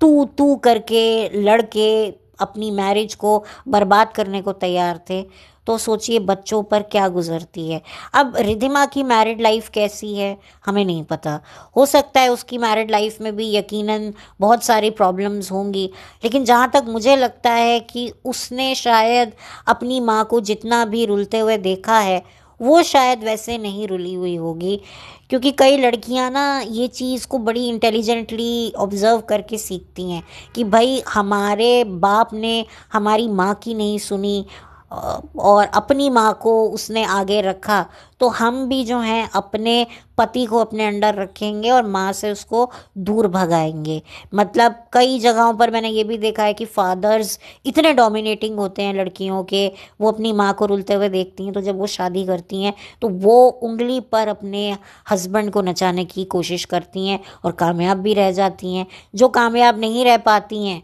तू तू करके लड़के अपनी मैरिज को बर्बाद करने को तैयार थे। तो सोचिए बच्चों पर क्या गुजरती है। अब रिधिमा की मैरिड लाइफ कैसी है हमें नहीं पता। हो सकता है उसकी मैरिड लाइफ में भी यकीनन बहुत सारी प्रॉब्लम्स होंगी, लेकिन जहाँ तक मुझे लगता है कि उसने शायद अपनी माँ को जितना भी रुलते हुए देखा है वो शायद वैसे नहीं रुली हुई होगी। क्योंकि कई लड़कियां ना ये चीज़ को बड़ी इंटेलिजेंटली ऑब्जर्व करके सीखती हैं कि भाई हमारे बाप ने हमारी माँ की नहीं सुनी, और अपनी माँ को उसने आगे रखा, तो हम भी जो हैं अपने पति को अपने अंडर रखेंगे और माँ से उसको दूर भगाएंगे। मतलब कई जगहों पर मैंने ये भी देखा है कि फादर्स इतने डोमिनेटिंग होते हैं लड़कियों के, वो अपनी माँ को रुलते हुए देखती हैं, तो जब वो शादी करती हैं तो वो उंगली पर अपने हस्बैंड को नचाने की कोशिश करती हैं और कामयाब भी रह जाती हैं। जो कामयाब नहीं रह पाती हैं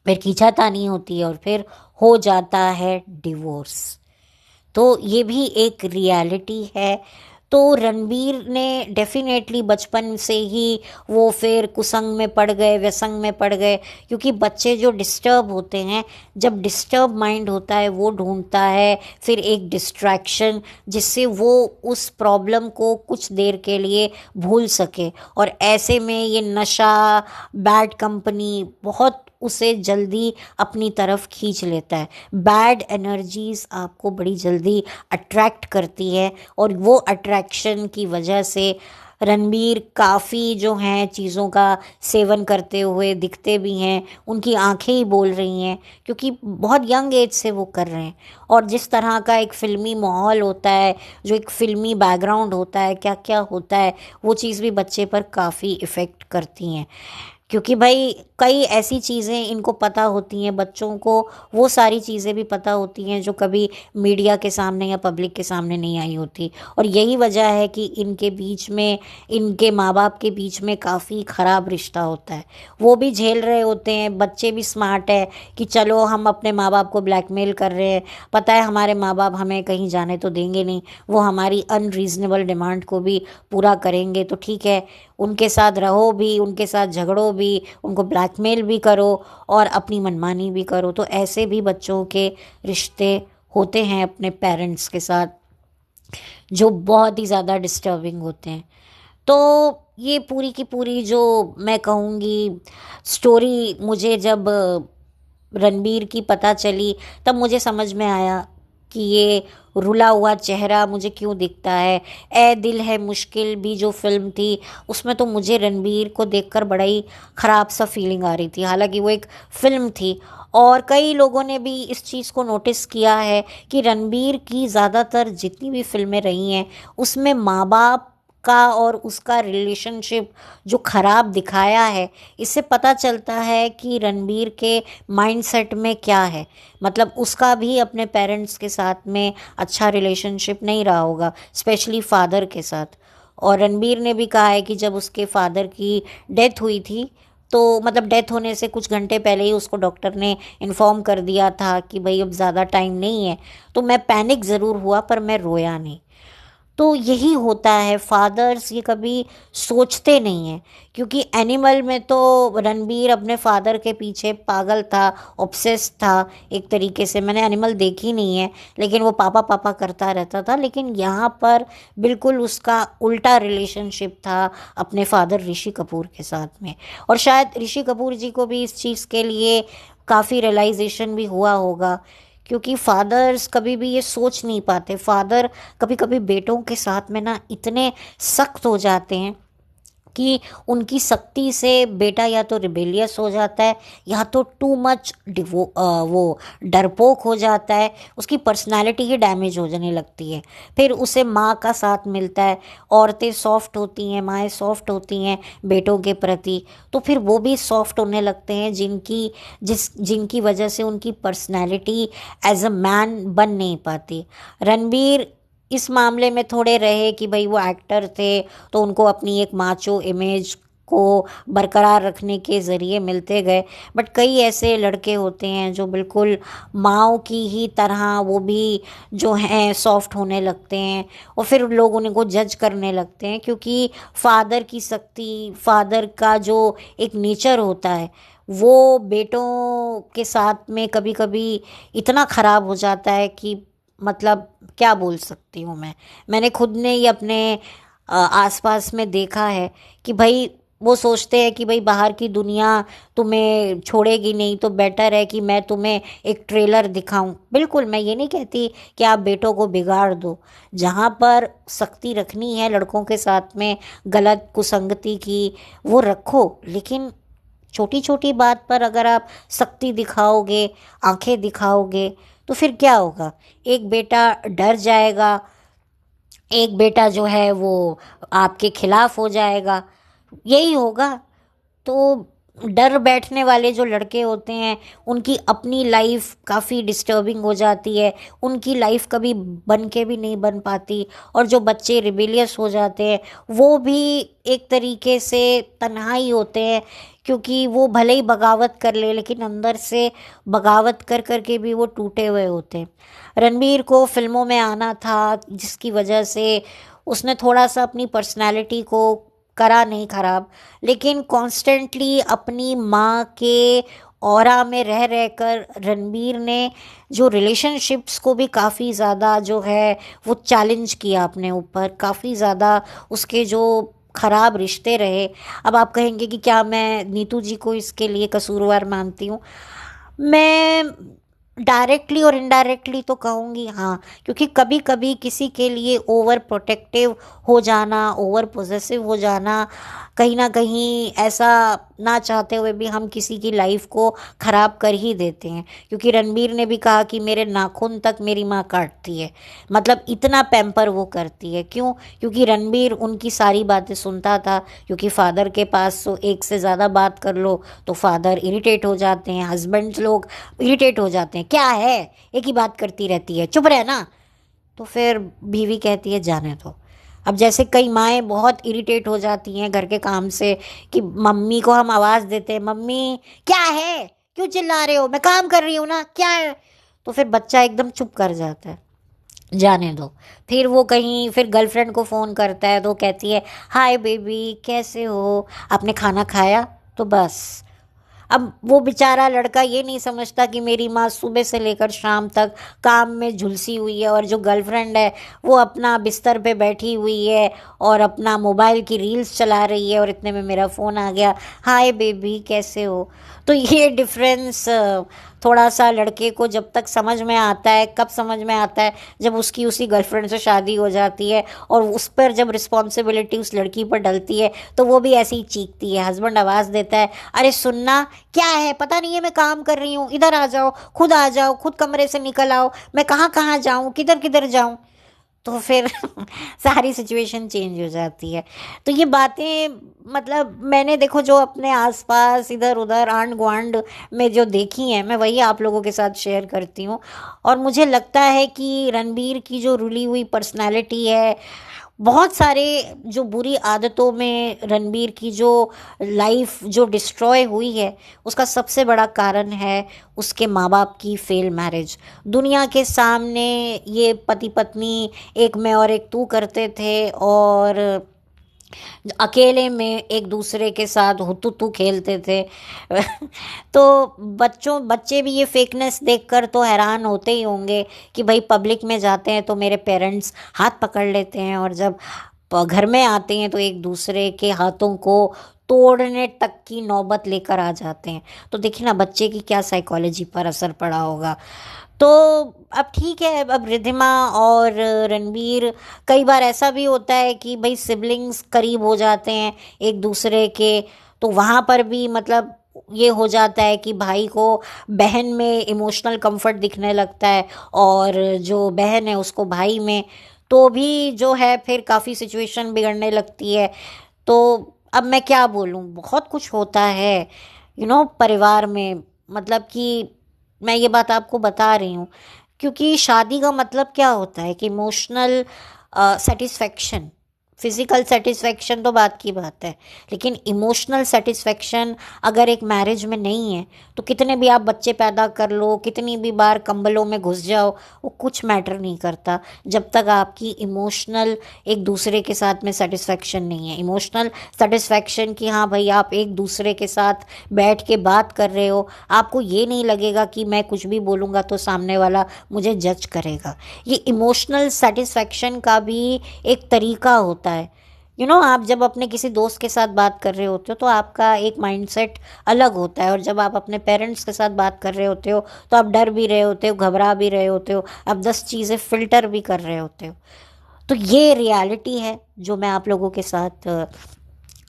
फिर खींचातानी होती है और फिर हो जाता है डिवोर्स। तो ये भी एक रियलिटी है। तो रणबीर ने डेफिनेटली बचपन से ही वो फिर कुसंग में पड़ गए, व्यसंग में पड़ गए, क्योंकि बच्चे जो डिस्टर्ब होते हैं, जब डिस्टर्ब माइंड होता है वो ढूंढता है फिर एक डिस्ट्रैक्शन जिससे वो उस प्रॉब्लम को कुछ देर के लिए भूल सके। और ऐसे में ये नशा, बैड कंपनी बहुत उसे जल्दी अपनी तरफ खींच लेता है। बैड एनर्जीज आपको बड़ी जल्दी अट्रैक्ट करती है और वो अट्रैक्शन की वजह से रणबीर काफ़ी जो हैं चीज़ों का सेवन करते हुए दिखते भी हैं। उनकी आंखें ही बोल रही हैं क्योंकि बहुत यंग एज से वो कर रहे हैं। और जिस तरह का एक फ़िल्मी माहौल होता है, जो एक फ़िल्मी बैकग्राउंड होता है, क्या क्या होता है, वो चीज़ भी बच्चे पर काफ़ी इफ़ेक्ट करती हैं। क्योंकि भाई कई ऐसी चीज़ें इनको पता होती हैं, बच्चों को वो सारी चीज़ें भी पता होती हैं जो कभी मीडिया के सामने या पब्लिक के सामने नहीं आई होती। और यही वजह है कि इनके बीच में, इनके माँ बाप के बीच में काफ़ी ख़राब रिश्ता होता है। वो भी झेल रहे होते हैं, बच्चे भी स्मार्ट है कि चलो हम अपने माँ बाप को ब्लैकमेल कर रहे हैं, पता है हमारे माँ बाप हमें कहीं जाने तो देंगे नहीं, वो हमारी अनरीज़नेबल डिमांड को भी पूरा करेंगे, तो ठीक है उनके साथ रहो भी, उनके साथ झगड़ो भी, उनको ब्लैकमेल भी करो और अपनी मनमानी भी करो। तो ऐसे भी बच्चों के रिश्ते होते हैं अपने पेरेंट्स के साथ, जो बहुत ही ज़्यादा डिस्टर्बिंग होते हैं। तो ये पूरी की पूरी जो मैं कहूँगी स्टोरी, मुझे जब रणबीर की पता चली तब मुझे समझ में आया कि ये रुला हुआ चेहरा मुझे क्यों दिखता है। ए दिल है मुश्किल भी जो फिल्म थी, उसमें तो मुझे रणबीर को देखकर बड़ा ही ख़राब सा फीलिंग आ रही थी। हालांकि वो एक फ़िल्म थी और कई लोगों ने भी इस चीज़ को नोटिस किया है कि रणबीर की ज़्यादातर जितनी भी फिल्में रही हैं उसमें माँ बाप का और उसका रिलेशनशिप जो ख़राब दिखाया है, इससे पता चलता है कि रणबीर के माइंडसेट में क्या है। मतलब उसका भी अपने पेरेंट्स के साथ में अच्छा रिलेशनशिप नहीं रहा होगा, स्पेशली फादर के साथ। और रणबीर ने भी कहा है कि जब उसके फादर की डेथ हुई थी, तो मतलब डेथ होने से कुछ घंटे पहले ही उसको डॉक्टर ने इन्फॉर्म कर दिया था कि भाई अब ज़्यादा टाइम नहीं है। तो मैं पैनिक ज़रूर हुआ पर मैं रोया नहीं। तो यही होता है, फादर्स ये कभी सोचते नहीं हैं। क्योंकि एनिमल में तो रणबीर अपने फादर के पीछे पागल था, ऑब्सेस था एक तरीके से। मैंने एनिमल देखी नहीं है लेकिन वो पापा पापा करता रहता था। लेकिन यहाँ पर बिल्कुल उसका उल्टा रिलेशनशिप था अपने फादर ऋषि कपूर के साथ में। और शायद ऋषि कपूर जी को भी इस चीज़ के लिए काफ़ी रियलाइजेशन भी हुआ होगा, क्योंकि फादर्स कभी भी ये सोच नहीं पाते। फादर कभी कभी बेटों के साथ में ना इतने सख्त हो जाते हैं कि उनकी सख्ती से बेटा या तो रिबेलियस हो जाता है या तो टू मच वो डरपोक हो जाता है, उसकी पर्सनालिटी ही डैमेज हो जाने लगती है। फिर उसे माँ का साथ मिलता है, औरतें सॉफ्ट होती हैं, माएँ सॉफ्ट होती हैं बेटों के प्रति, तो फिर वो भी सॉफ्ट होने लगते हैं जिनकी वजह से उनकी पर्सनालिटी एज अ मैन बन नहीं पाती। रणबीर इस मामले में थोड़े रहे कि भाई वो एक्टर थे तो उनको अपनी एक माचो इमेज को बरकरार रखने के ज़रिए मिलते गए। बट कई ऐसे लड़के होते हैं जो बिल्कुल माओ की ही तरह वो भी जो हैं सॉफ्ट होने लगते हैं और फिर लोग उनको जज करने लगते हैं, क्योंकि फादर की सख्ती, फादर का जो एक नेचर होता है वो बेटों के साथ में कभी कभी इतना ख़राब हो जाता है कि मतलब क्या बोल सकती हूँ मैंने खुद ने ही अपने आसपास में देखा है कि भाई वो सोचते हैं कि भाई बाहर की दुनिया तुम्हें छोड़ेगी नहीं तो बेटर है कि मैं तुम्हें एक ट्रेलर दिखाऊं। बिल्कुल मैं ये नहीं कहती कि आप बेटों को बिगाड़ दो, जहाँ पर सख्ती रखनी है लड़कों के साथ में गलत कुसंगति की वो रखो, लेकिन छोटी छोटी बात पर अगर आप सख्ती दिखाओगे, आंखें दिखाओगे, तो फिर क्या होगा? एक बेटा डर जाएगा, एक बेटा जो है वो आपके खिलाफ हो जाएगा, यही होगा। तो डर बैठने वाले जो लड़के होते हैं उनकी अपनी लाइफ काफ़ी डिस्टर्बिंग हो जाती है, उनकी लाइफ कभी बन के भी नहीं बन पाती। और जो बच्चे रिबेलियस हो जाते हैं वो भी एक तरीके से तन्हाई होते हैं, क्योंकि वो भले ही बगावत कर ले लेकिन अंदर से बगावत कर कर के भी वो टूटे हुए होते हैं। रणबीर को फिल्मों में आना था जिसकी वजह से उसने थोड़ा सा अपनी पर्सनालिटी को करा नहीं खराब, लेकिन कॉन्स्टेंटली अपनी माँ के ऑरा में रह रहकर रणबीर ने जो रिलेशनशिप्स को भी काफ़ी ज़्यादा जो है वो चैलेंज किया अपने ऊपर, काफ़ी ज़्यादा उसके जो ख़राब रिश्ते रहे। अब आप कहेंगे कि क्या मैं नीतू जी को इसके लिए कसूरवार मानती हूँ? मैं डायरेक्टली और इनडायरेक्टली तो कहूँगी हाँ, क्योंकि कभी कभी किसी के लिए ओवर प्रोटेक्टिव हो जाना, ओवर पोजेसिव हो जाना, कहीं ना कहीं ऐसा ना चाहते हुए भी हम किसी की लाइफ को ख़राब कर ही देते हैं। क्योंकि रणबीर ने भी कहा कि मेरे नाखून तक मेरी माँ काटती है, मतलब इतना पैम्पर वो करती है। क्यों? क्योंकि रणबीर उनकी सारी बातें सुनता था, क्योंकि फादर के पास तो एक से ज़्यादा बात कर लो तो फादर इरिटेट हो जाते हैं, हस्बैंड्स लोग इरिटेट हो जाते हैं, क्या है एक ही बात करती रहती है, चुप रहे ना। तो फिर बीवी कहती है जाने दो। अब जैसे कई माएँ बहुत इरिटेट हो जाती हैं घर के काम से, कि मम्मी को हम आवाज़ देते हैं, मम्मी क्या है, क्यों चिल्ला रहे हो, मैं काम कर रही हूँ ना, क्या है। तो फिर बच्चा एकदम चुप कर जाता है, जाने दो। फिर वो कहीं फिर गर्लफ्रेंड को फ़ोन करता है तो कहती है हाय बेबी कैसे हो, आपने खाना खाया। तो बस, अब वो बेचारा लड़का ये नहीं समझता कि मेरी माँ सुबह से लेकर शाम तक काम में झुलसी हुई है, और जो गर्लफ्रेंड है वो अपना बिस्तर पे बैठी हुई है और अपना मोबाइल की रील्स चला रही है, और इतने में मेरा फ़ोन आ गया, हाय बेबी कैसे हो। तो ये डिफरेंस थोड़ा सा लड़के को जब तक समझ में आता है, कब समझ में आता है, जब उसकी उसी गर्लफ्रेंड से शादी हो जाती है और उस पर जब रिस्पॉन्सिबिलिटी उस लड़की पर डलती है तो वो भी ऐसे ही चीखती है। हस्बैंड आवाज़ देता है, अरे सुनना, क्या है, पता नहीं है मैं काम कर रही हूँ, इधर आ जाओ, खुद आ जाओ, खुद कमरे से निकल आओ, मैं कहाँ कहाँ जाऊँ, किधर किधर जाऊँ। तो फिर सारी सिचुएशन चेंज हो जाती है। तो ये बातें, मतलब मैंने देखो जो अपने आसपास इधर उधर आंड गुआंड में जो देखी हैं, मैं वही आप लोगों के साथ शेयर करती हूँ। और मुझे लगता है कि रणबीर की जो रुली हुई पर्सनालिटी है, बहुत सारे जो बुरी आदतों में रणबीर की जो लाइफ जो डिस्ट्रॉय हुई है, उसका सबसे बड़ा कारण है उसके माँ बाप की फेल मैरिज। दुनिया के सामने ये पति पत्नी एक मैं और एक तू करते थे, और अकेले में एक दूसरे के साथ हुतुतु खेलते थे। तो बच्चे भी ये फेकनेस देखकर तो हैरान होते ही होंगे कि भाई पब्लिक में जाते हैं तो मेरे पेरेंट्स हाथ पकड़ लेते हैं, और जब घर में आते हैं तो एक दूसरे के हाथों को तोड़ने तक की नौबत लेकर आ जाते हैं। तो देखिए ना बच्चे की क्या साइकोलॉजी पर असर पड़ा होगा। तो अब ठीक है, अब रिद्धिमा और रणबीर, कई बार ऐसा भी होता है कि भाई सिबलिंग्स करीब हो जाते हैं एक दूसरे के, तो वहाँ पर भी मतलब ये हो जाता है कि भाई को बहन में इमोशनल कंफर्ट दिखने लगता है, और जो बहन है उसको भाई में। तो भी जो है फिर काफ़ी सिचुएशन बिगड़ने लगती है। तो अब मैं क्या बोलूँ, बहुत कुछ होता है परिवार में, मतलब कि मैं ये बात आपको बता रही हूँ। क्योंकि शादी का मतलब क्या होता है कि इमोशनल सेटिस्फेक्शन, फिजिकल सेटिस्फेक्शन तो बात की बात है, लेकिन इमोशनल सेटिस्फेक्शन अगर एक मैरिज में नहीं है तो कितने भी आप बच्चे पैदा कर लो, कितनी भी बार कंबलों में घुस जाओ, वो कुछ मैटर नहीं करता जब तक आपकी इमोशनल एक दूसरे के साथ में सेटिस्फेक्शन नहीं है। इमोशनल सेटिस्फेक्शन कि हाँ भाई आप एक दूसरे के साथ बैठ के बात कर रहे हो, आपको ये नहीं लगेगा कि मैं कुछ भी बोलूँगा तो सामने वाला मुझे जज करेगा। ये इमोशनल सेटिस्फेक्शन का भी एक तरीका होता है। आप जब अपने किसी दोस्त के साथ बात कर रहे होते हो तो आपका एक माइंडसेट अलग होता है, और जब आप अपने पेरेंट्स के साथ बात कर रहे होते हो तो आप डर भी रहे होते हो, घबरा भी रहे होते हो, आप 10 चीज़ें फिल्टर भी कर रहे होते हो। तो ये रियलिटी है जो मैं आप लोगों के साथ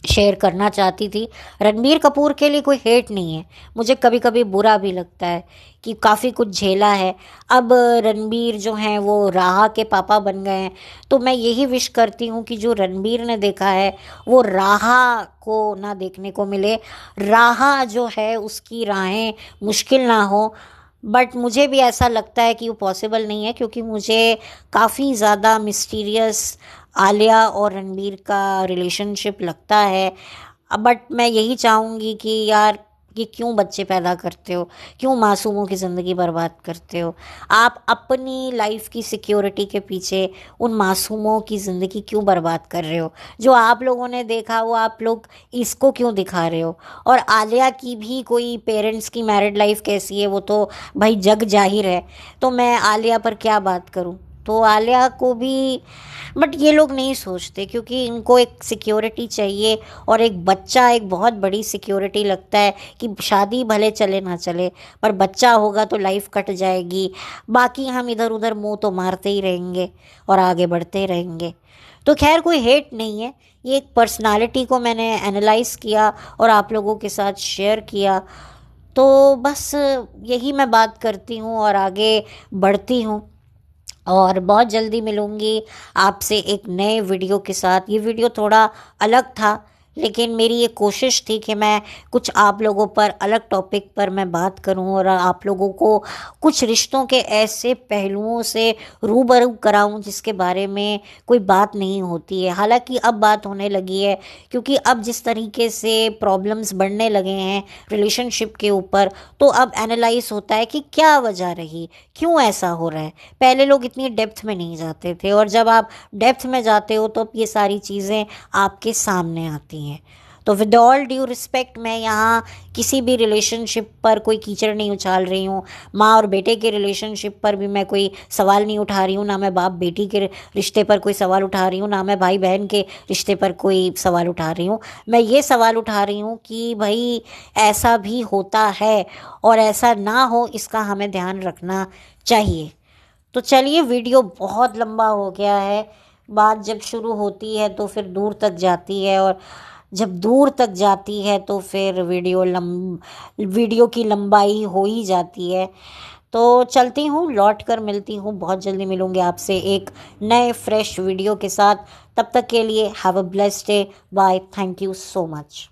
शेयर करना चाहती थी। रणबीर कपूर के लिए कोई हेट नहीं है, मुझे कभी कभी बुरा भी लगता है कि काफ़ी कुछ झेला है। अब रणबीर जो हैं वो राहा के पापा बन गए हैं, तो मैं यही विश करती हूँ कि जो रणबीर ने देखा है वो राहा को ना देखने को मिले। राहा जो है उसकी राहें मुश्किल ना हो, बट मुझे भी ऐसा लगता है कि वो पॉसिबल नहीं है, क्योंकि मुझे काफ़ी ज़्यादा मिस्टीरियस आलिया और रणबीर का रिलेशनशिप लगता है। बट मैं यही चाहूँगी कि यार कि क्यों बच्चे पैदा करते हो, क्यों मासूमों की ज़िंदगी बर्बाद करते हो, आप अपनी लाइफ की सिक्योरिटी के पीछे उन मासूमों की ज़िंदगी क्यों बर्बाद कर रहे हो। जो आप लोगों ने देखा वो आप लोग इसको क्यों दिखा रहे हो। और आलिया की भी कोई पेरेंट्स की मैरिड लाइफ कैसी है वो तो भाई जग जाहिर है, तो मैं आलिया पर क्या बात करूँ। तो आलिया को भी, बट ये लोग नहीं सोचते क्योंकि इनको एक सिक्योरिटी चाहिए, और एक बच्चा एक बहुत बड़ी सिक्योरिटी लगता है कि शादी भले चले ना चले पर बच्चा होगा तो लाइफ कट जाएगी, बाकी हम इधर उधर मुंह तो मारते ही रहेंगे और आगे बढ़ते रहेंगे। तो खैर कोई हेट नहीं है, ये एक पर्सनालिटी को मैंने एनालाइज किया और आप लोगों के साथ शेयर किया। तो बस यही मैं बात करती हूँ और आगे बढ़ती हूँ, और बहुत जल्दी मिलूँगी आपसे एक नए वीडियो के साथ। ये वीडियो थोड़ा अलग था, लेकिन मेरी ये कोशिश थी कि मैं कुछ आप लोगों पर अलग टॉपिक पर मैं बात करूं और आप लोगों को कुछ रिश्तों के ऐसे पहलुओं से रूबरू कराऊं जिसके बारे में कोई बात नहीं होती है। हालांकि अब बात होने लगी है, क्योंकि अब जिस तरीके से प्रॉब्लम्स बढ़ने लगे हैं रिलेशनशिप के ऊपर, तो अब एनालाइज होता है कि क्या वजह रही, क्यों ऐसा हो रहा है। पहले लोग इतनी डेप्थ में नहीं जाते थे, और जब आप डेप्थ में जाते हो तो ये सारी चीज़ें आपके सामने आती हैं। तो विद ऑल ड्यू रिस्पेक्ट, मैं यहाँ किसी भी रिलेशनशिप पर कोई कीचड़ नहीं उछाल रही हूँ। माँ और बेटे के रिलेशनशिप पर भी मैं कोई सवाल नहीं उठा रही हूँ, ना मैं बाप बेटी के रिश्ते पर कोई सवाल उठा रही हूँ, ना मैं भाई बहन के रिश्ते पर कोई सवाल उठा रही हूँ। मैं ये सवाल उठा रही हूँ कि भाई ऐसा भी होता है, और ऐसा ना हो इसका हमें ध्यान रखना चाहिए। तो चलिए, वीडियो बहुत लंबा हो गया है। बात जब शुरू होती है तो फिर दूर तक जाती है, और जब दूर तक जाती है तो फिर वीडियो की लंबाई हो ही जाती है। तो चलती हूँ, लौट कर मिलती हूँ, बहुत जल्दी मिलूँगी आपसे एक नए फ्रेश वीडियो के साथ। तब तक के लिए have a blessed day, bye, thank you so much.